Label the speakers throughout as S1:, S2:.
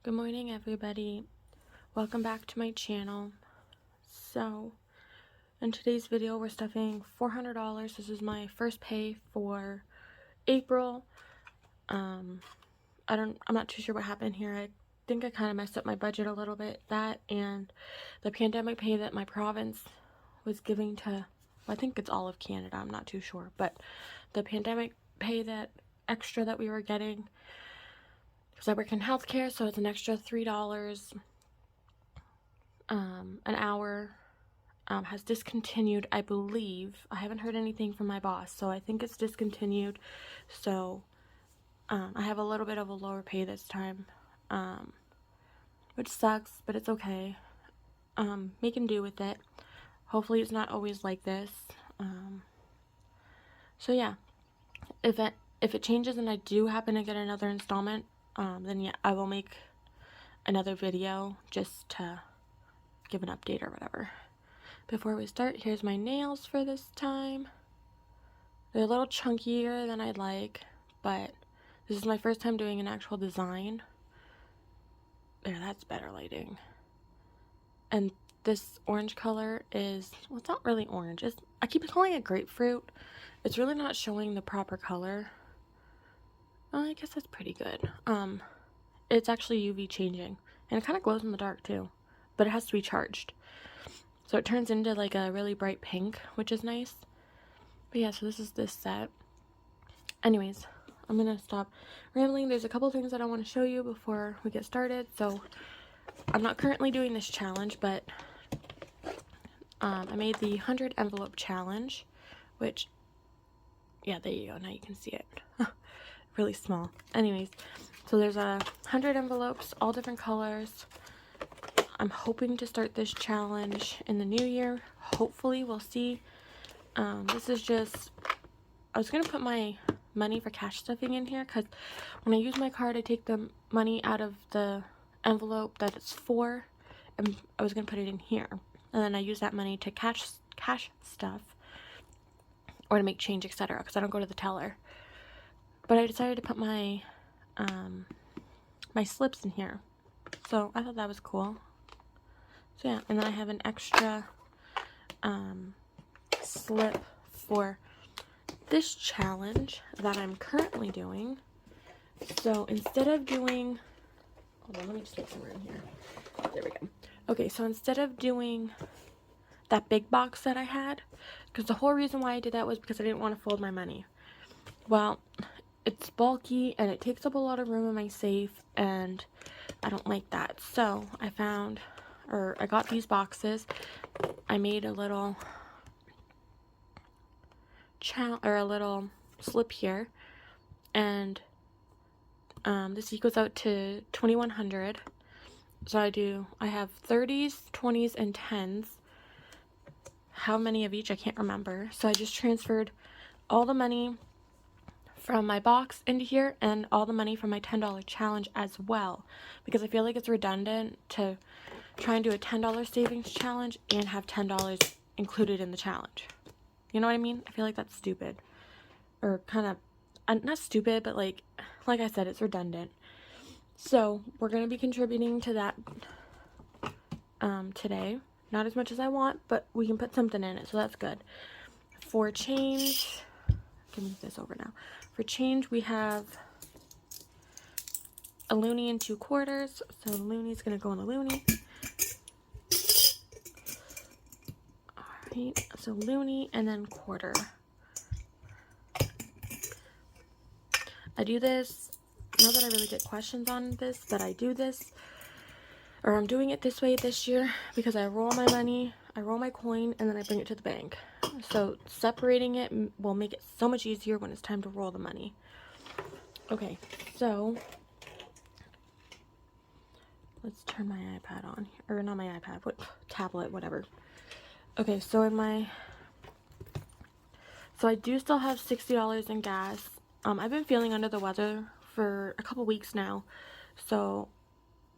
S1: Good morning, everybody. Welcome back to my channel. So, in today's video, we're stuffing $400. This is my first pay for April. I'm not too sure what happened here. I think I kind of messed up my budget a little bit. That and the pandemic pay that my province was giving to, well, I think it's all of Canada. I'm not too sure, but the pandemic pay, that extra that we were getting, because I work in healthcare, so it's an extra $3 an hour, has discontinued, I believe. I haven't heard anything from my boss, so I think it's discontinued. So I have a little bit of a lower pay this time, which sucks, but it's okay. Making do with it. Hopefully it's not always like this. So yeah, if it changes and I do happen to get another installment, then yeah, I will make another video just to give an update or whatever. Before we start, here's my nails for this time. They're a little chunkier than I'd like, but this is my first time doing an actual design. There, that's better lighting. And this orange color is, well, it's not really orange. I keep calling it grapefruit. It's really not showing the proper color. Well, I guess that's pretty good. It's actually UV changing, and it kind of glows in the dark too, but it has to be charged. So it turns into like a really bright pink, which is nice. But yeah, so this is this set. Anyways, I'm gonna stop rambling. There's a couple things that I want to show you before we get started. So I'm not currently doing this challenge, but I made the 100 envelope challenge, which, yeah, there you go. Now you can see it. Really small. Anyways, so there's 100 envelopes, all different colors. I'm hoping to start this challenge in the new year. Hopefully, we'll see. This is just, I was going to put my money for cash stuffing in here, because when I use my card, I take the money out of the envelope that it's for, and I was going to put it in here. And then I use that money to cash stuff, or to make change, etc., because I don't go to the teller. But I decided to put my my slips in here. So I thought that was cool. So yeah, and then I have an extra slip for this challenge that I'm currently doing. So instead of doing, hold on, let me just get some room here. There we go. Okay, so instead of doing that big box that I had, because the whole reason why I did that was because I didn't want to fold my money. Well, it's bulky and it takes up a lot of room in my safe, and I don't like that. So I got these boxes. I made a little a little slip here, and this equals out to 2,100. So I have 30s, 20s, and 10s. How many of each, I can't remember. So I just transferred all the money from my box into here, and all the money from my $10 challenge as well, because I feel like it's redundant to try and do a $10 savings challenge and have $10 included in the challenge. You know what I mean? I feel like that's stupid, or kind of, not stupid, but like I said, it's redundant. So we're going to be contributing to that today. Not as much as I want, but we can put something in it, so that's good. For change, I can move this over now. For change, we have a loonie and 2 quarters. So the loonie's going to go in the loonie. Alright, so loonie and then quarter. I do this, not that I really get questions on this, but I do this, or I'm doing it this way this year, because I roll my money, I roll my coin, and then I bring it to the bank. So separating it will make it so much easier when it's time to roll the money. Okay, so let's turn my iPad on, or not my iPad, tablet, whatever. Okay, so I do still have $60 in gas. I've been feeling under the weather for a couple weeks now, so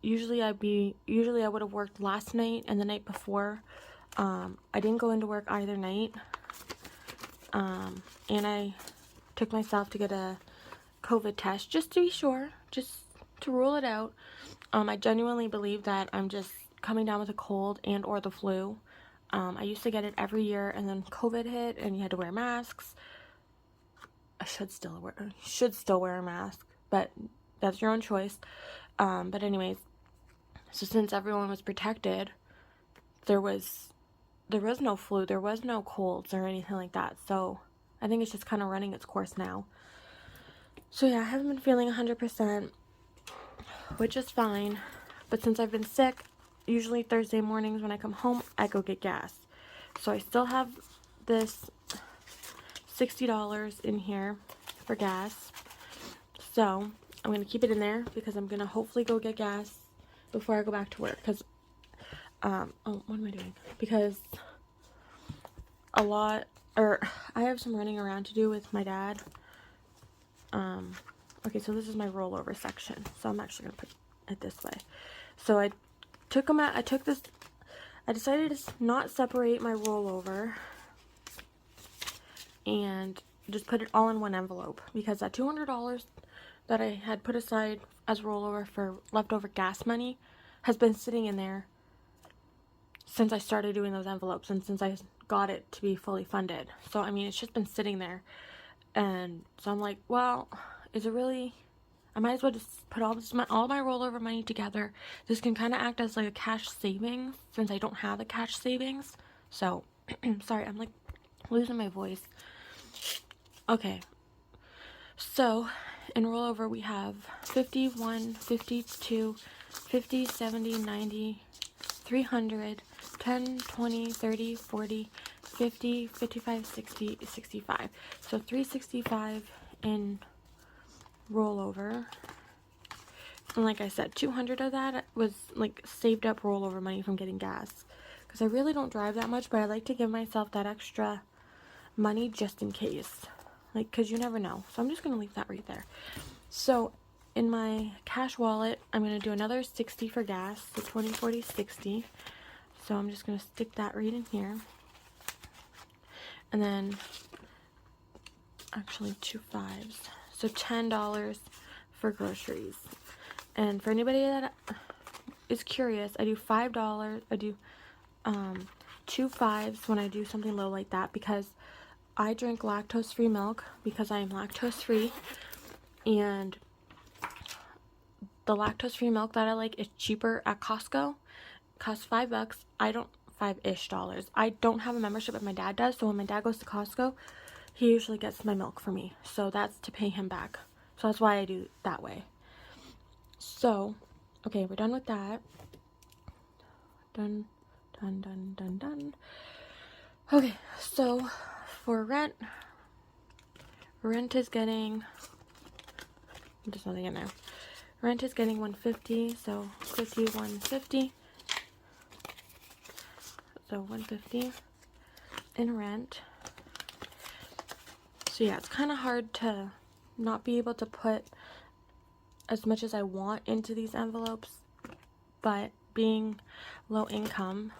S1: usually I would have worked last night and the night before. I didn't go into work either night, and I took myself to get a COVID test just to be sure, just to rule it out. I genuinely believe that I'm just coming down with a cold and or the flu. I used to get it every year, and then COVID hit and you had to wear masks. I should still wear a mask, but that's your own choice. But anyways, so since everyone was protected, there was no flu, there was no colds or anything like that. So I think it's just kind of running its course now. So yeah, I haven't been feeling 100%, which is fine. But since I've been sick, usually Thursday mornings when I come home, I go get gas. So I still have this $60 in here for gas. So I'm going to keep it in there because I'm going to hopefully go get gas before I go back to work. Because, oh, what am I doing? Because I have some running around to do with my dad. Okay, so this is my rollover section. So I'm actually going to put it this way. So I decided to not separate my rollover and just put it all in one envelope, because that $200 that I had put aside as rollover for leftover gas money has been sitting in there since I started doing those envelopes and since I got it to be fully funded. So I mean, it's just been sitting there, and so I'm like, well, is it really? I might as well just put all my rollover money together. This can kind of act as like a cash savings since I don't have a cash savings. So sorry, I'm like losing my voice. Okay, so in rollover we have 51, 52, 50, 70, 90, 300, 10, 20, 30, 40, 50, 55, 60, 65. So 365 in rollover. And like I said, 200 of that was like saved up rollover money from getting gas, because I really don't drive that much, but I like to give myself that extra money just in case, like, because you never know. So I'm just going to leave that right there. So in my cash wallet, I'm going to do another 60 for gas, so 20, 40, 60. So I'm just going to stick that right in here. And then actually 2 5s, so $10 for groceries. And for anybody that is curious, I do $5. I do 2 5s when I do something low like that, because I drink lactose-free milk because I am lactose-free, and the lactose-free milk that I like is cheaper at Costco. It costs $5. I don't $5-ish. I don't have a membership, but my dad does. So when my dad goes to Costco, he usually gets my milk for me. So that's to pay him back. So that's why I do that way. So, okay, we're done with that. Done. Okay, so for rent is getting, just nothing in there. Rent is getting $150, so 50, 150. So $150 in rent. So yeah, it's kind of hard to not be able to put as much as I want into these envelopes, but being low income,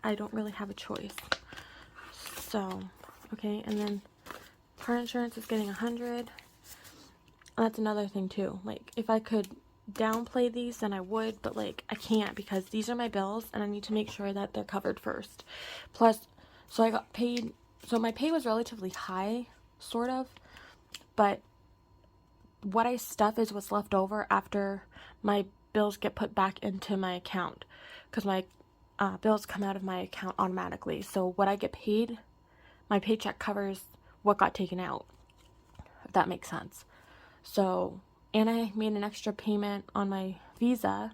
S1: I don't really have a choice. So, okay, and then car insurance is getting $100. That's another thing too. Like, if I could downplay these, then I would, but like I can't, because these are my bills and I need to make sure that they're covered first. Plus, so I got paid, so my pay was relatively high, sort of, but what I stuff is what's left over after my bills get put back into my account, because my bills come out of my account automatically. So what I get paid, my paycheck covers what got taken out, if that makes sense. So, and I made an extra payment on my Visa.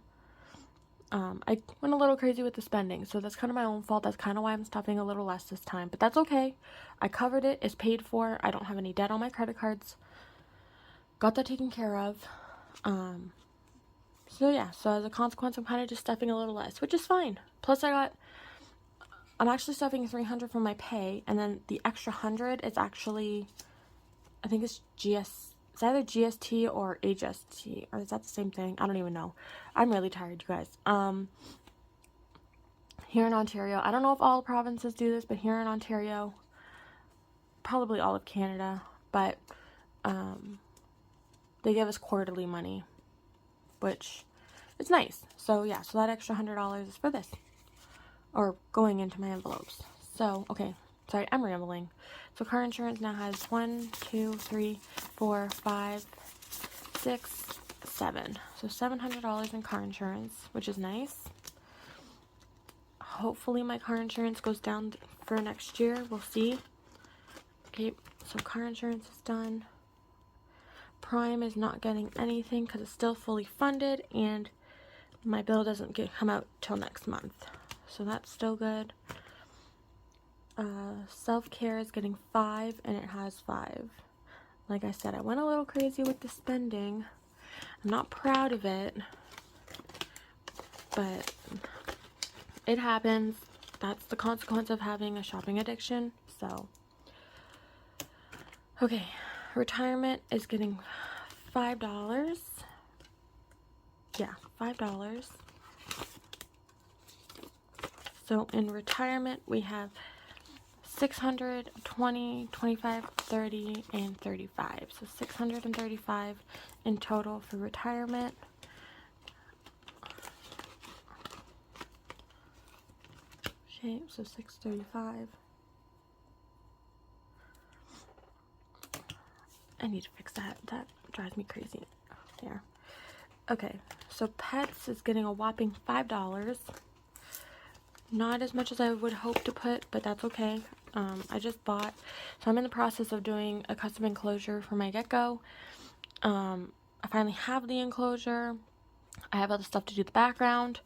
S1: I went a little crazy with the spending, so that's kind of my own fault. That's kind of why I'm stuffing a little less this time, but that's okay. I covered it. It's paid for. I don't have any debt on my credit cards. Got that taken care of. So yeah, so as a consequence, I'm kind of just stuffing a little less, which is fine. Plus I'm actually stuffing $300 from my pay, and then the extra $100 is actually, I think it's it's either GST or HST, or is that the same thing? I don't even know. I'm really tired, you guys. Here in Ontario, I don't know if all provinces do this, but here in Ontario, probably all of Canada, but they give us quarterly money which is nice. So yeah, so that extra $100 is for this, or going into my envelopes. So, okay, sorry, I'm rambling. So car insurance now has 1, 2, 3, 4, 5, 6, 7. So $700 in car insurance, which is nice. Hopefully my car insurance goes down for next year. We'll see. Okay, so car insurance is done. Prime is not getting anything because it's still fully funded, and my bill doesn't come out till next month. So that's still good. Self-care is getting 5, and it has 5. Like I said, I went a little crazy with the spending. I'm not proud of it, but it happens. That's the consequence of having a shopping addiction. So, okay, retirement is getting $5. Yeah, $5. So in retirement, we have 600, 20, 25, 30, and 35. So 635 in total for retirement. Okay, so 635. I need to fix that. That drives me crazy. There. Okay, so pets is getting a whopping $5. Not as much as I would hope to put, but that's okay. I just bought, so I'm in the process of doing a custom enclosure for my gecko. I finally have the enclosure. I have other stuff to do the background.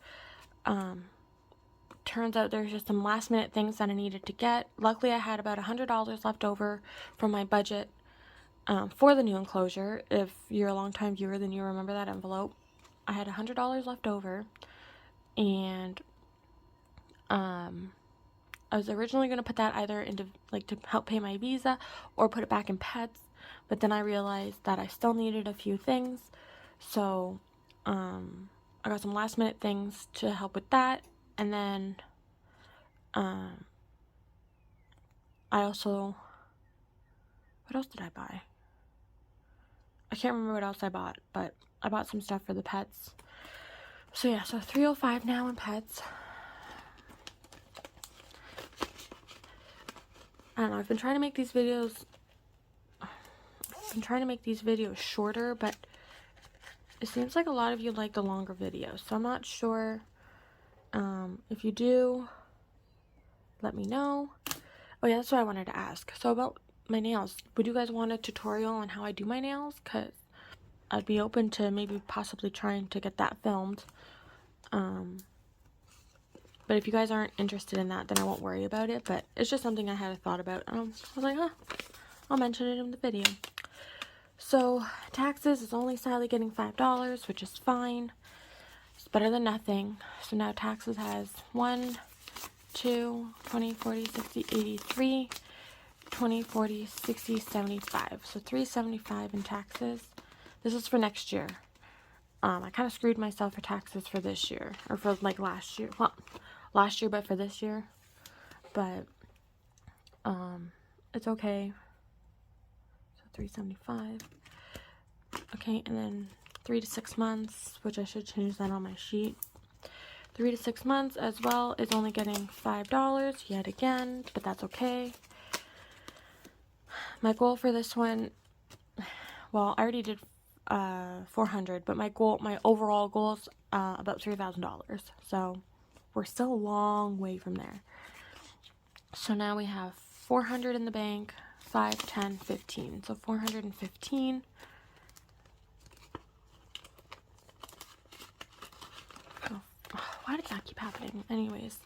S1: Turns out there's just some last minute things that I needed to get. Luckily, I had about $100 left over from my budget for the new enclosure. If you're a long-time viewer, then you remember that envelope. I had $100 left over, and I was originally going to put that either into, like, to help pay my visa or put it back in pets, but then I realized that I still needed a few things, so I got some last minute things to help with that, and then I also, what else did I buy? I can't remember what else I bought, but I bought some stuff for the pets. So yeah, so $305 now in pets. I don't know, I've been trying to make these videos shorter, but it seems like a lot of you like the longer videos, so I'm not sure. If you do, let me know. Oh yeah, that's what I wanted to ask. So about my nails, would you guys want a tutorial on how I do my nails? Because I'd be open to maybe possibly trying to get that filmed. But if you guys aren't interested in that, then I won't worry about it. But it's just something I had a thought about. I was like, huh, I'll mention it in the video. So taxes is only sadly getting $5, which is fine. It's better than nothing. So now taxes has 1, 2, 20, 40, 60, 83, 20, 40, 60, 75. So $375 in taxes. This is for next year. I kind of screwed myself for taxes for this year, or for like last year. Well, last year, but for this year. But it's okay. So $375. Okay, and then 3 to 6 months, which I should change that on my sheet. 3 to 6 months as well is only getting $5 yet again, but that's okay. My goal for this one, well, I already did $400, but my overall goal is about $3,000. So we're still a long way from there. So now we have $400 in the bank, 5, 10, 15. So $415. So, why did that keep happening? Anyways,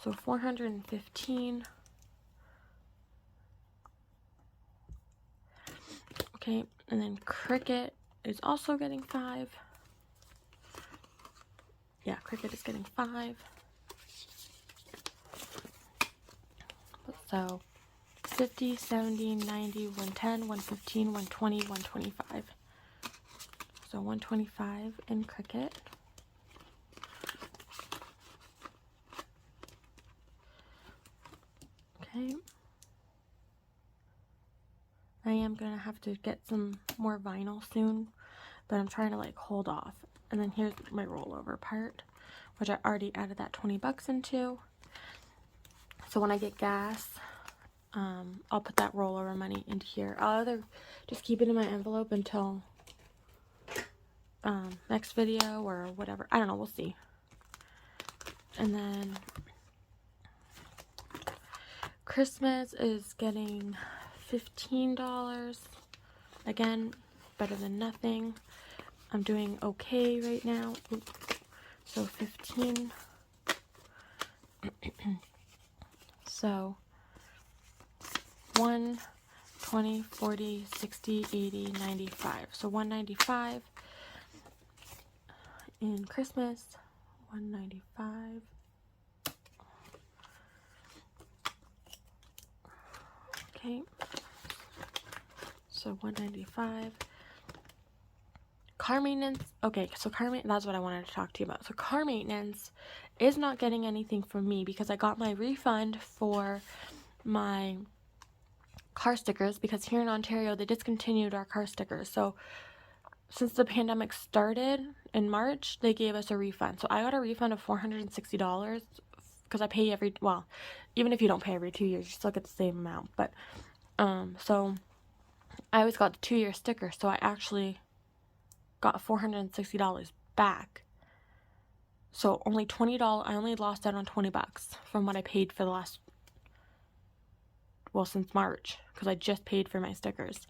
S1: so $415. Okay, and then Cricket is also getting 5. Yeah, Cricket is getting 5. So 50, 70, 90, 110, 115, 120, 125. So 125 in Cricket. Okay. I am going to have to get some more vinyl soon, but I'm trying to like hold off. And then here's my rollover part, which I already added that 20 bucks into. So when I get gas, I'll put that rollover money into here. I'll either just keep it in my envelope until next video or whatever. I don't know, we'll see. And then Christmas is getting $15. Again, better than nothing. I'm doing okay right now. Oops. So 15. So 1, 20, 40, 60, 80, 95. So 195 in Christmas. 195. Okay. So 195. Car maintenance. Okay, so car maintenance, that's what I wanted to talk to you about. So car maintenance is not getting anything from me because I got my refund for my car stickers, because here in Ontario they discontinued our car stickers. So since the pandemic started in March, they gave us a refund. So I got a refund of $460 because I pay every, well, even if you don't pay every 2 years, you still get the same amount. But so I always got the 2-year sticker, so I actually got $460 back. So only $20, I only lost out on 20 bucks from what I paid for the last, well, since March, because I just paid for my stickers,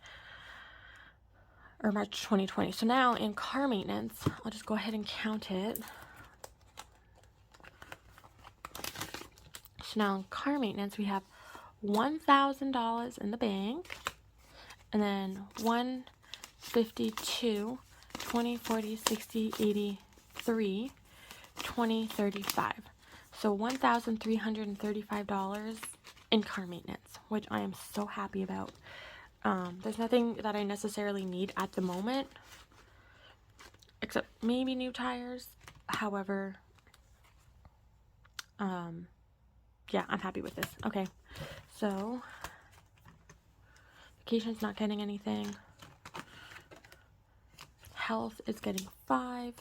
S1: or March 2020. So now in car maintenance, I'll just go ahead and count it. So now in car maintenance, we have $1,000 in the bank, and then 152, 20, 40, 60, 80, 3, 20, 35. So $1,335 in car maintenance, which I am so happy about. There's nothing that I necessarily need at the moment, except maybe new tires. However, yeah, I'm happy with this. Okay, so vacation's not getting anything. Health is getting 5.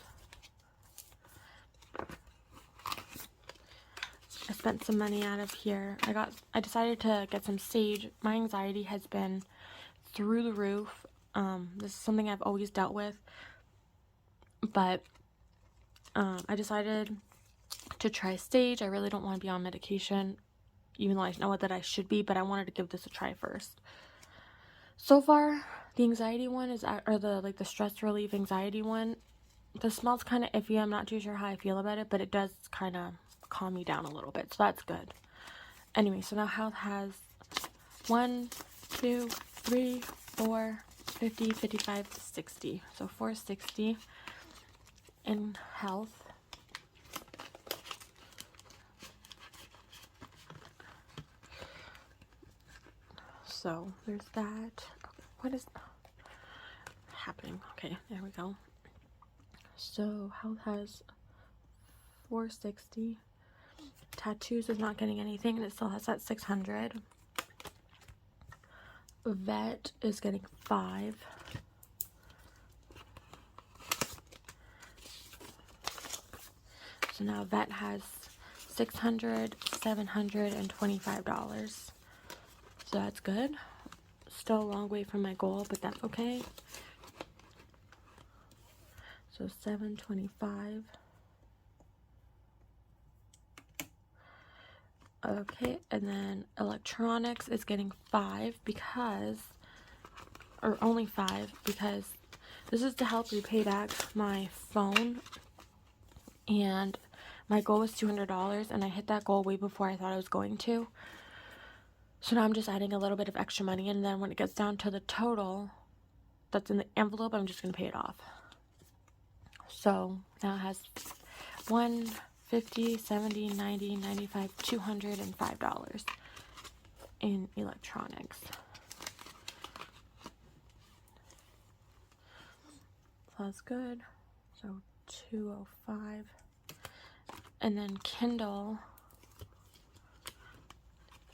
S1: I spent some money out of here. I decided to get some sage. My anxiety has been through the roof. This is something I've always dealt with, but I decided to try sage. I really don't want to be on medication, even though I know that I should be, but I wanted to give this a try first. So far, the anxiety one is, or the stress relief anxiety one, the smell's kind of iffy. I'm not too sure how I feel about it, but it does kind of calm me down a little bit, so that's good. Anyway, so now health has 1, 2, 3, 4, 50, 55, 60. So 460 in health. So there's that. What is happening? Okay, there we go. So health has 460. Tattoos is not getting anything, and it still has that 600. Vet is getting 5. So now vet has $600, $700, and $25. So that's good. Still a long way from my goal, but that's okay. So $725. Okay, and then electronics is getting 5 because, or only 5 because this is to help repay back my phone, and my goal was $200, and I hit that goal way before I thought I was going to. So now I'm just adding a little bit of extra money, and then when it gets down to the total that's in the envelope, I'm just going to pay it off. So now it has 150, 70, 90, 95, $205 in electronics. So that's good. So 205. And then Kindle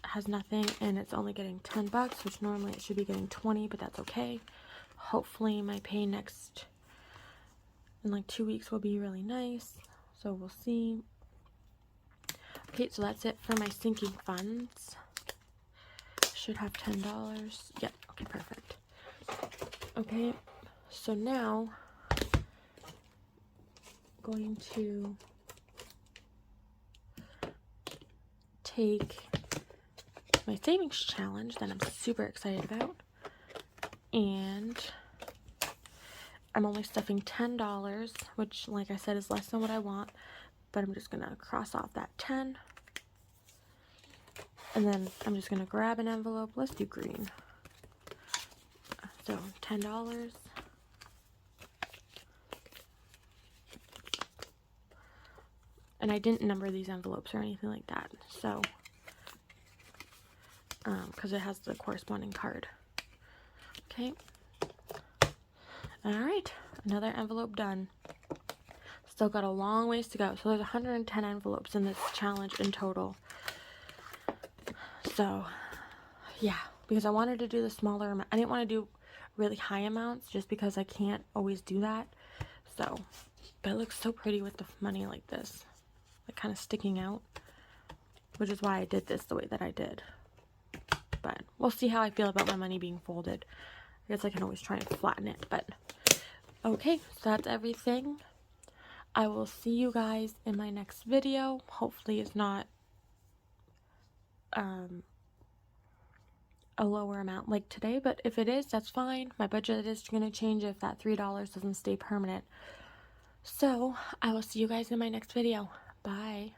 S1: has nothing, and it's only getting 10 bucks, which normally it should be getting 20, but that's okay. Hopefully my pay next in like 2 weeks will be really nice. So we'll see. Okay, so that's it for my sinking funds. Should have $10. Yep, okay, perfect. Okay, so now I'm going to take my savings challenge that I'm super excited about, and I'm only stuffing $10, which, like I said, is less than what I want, but I'm just gonna cross off that 10, and then I'm just gonna grab an envelope. Let's do green. So $10. And I didn't number these envelopes or anything like that, so because it has the corresponding card. Okay. All right, another envelope done. Still got a long ways to go. So there's 110 envelopes in this challenge in total. So yeah, because I wanted to do the smaller amount. I didn't want to do really high amounts just because I can't always do that. So, but it looks so pretty with the money like this, like kind of sticking out, which is why I did this the way that I did. But we'll see how I feel about my money being folded. I guess I can always try and flatten it, but okay, so that's everything. I will see you guys in my next video. Hopefully it's not a lower amount like today, but if it is, that's fine. My budget is going to change if that $3 doesn't stay permanent. So I will see you guys in my next video. Bye.